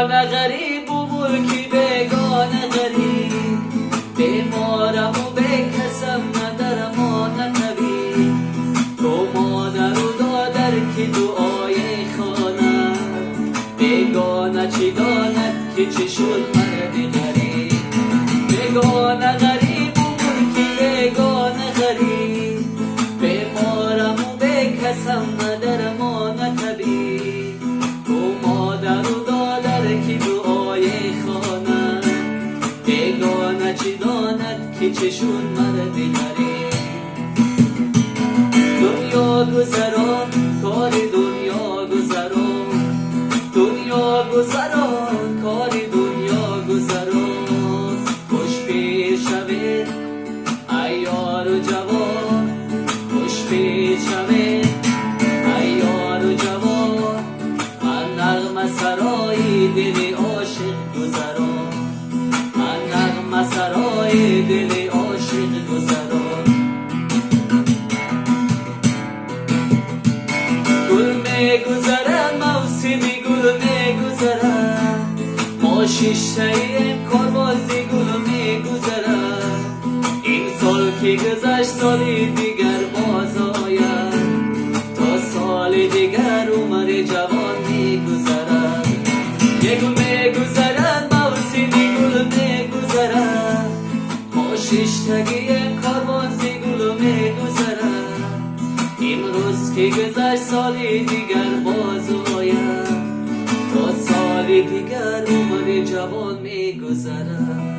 بیگانه غریب و ملکی بیگانه غریب، بیمارم و بیکسم ندرمان نتوی. تو مادر و دادر که دعای خانه، بیگانه چی داند که چی شد مرد غریب. بیگانه غریب و ملکی بیگانه غریب، بیمارم و بیکسم ندرمان نتوی. تو مادر و دادر که دعای خانه، بیگانه چی داند که چشون مرد غریب. دنیا گذران کار دنیا گذران، دنیا گذران کار دنیا گذران. خوش پیش شوید عیار و جوان، خوش پیش شوید عیار و جوان. من نغمه سرای دل عاشق گذران، من نغمه سرای دل عاشق گذران. گل می گذرد موسمی گل می گذرد، ما شیشته این کاربازی گل می گذرد. این سال که گذشت سالی دیگر باز آید، تا سال دیگر عمر جوان می گذرد. یه گل می گذرد موسمی گل می گذرد، ما شیشتگی این کاربازی گل می گذرد. امروز که گذشت سالی دیگر باز آید، تا سالی دیگر عمر جوان می گذرد.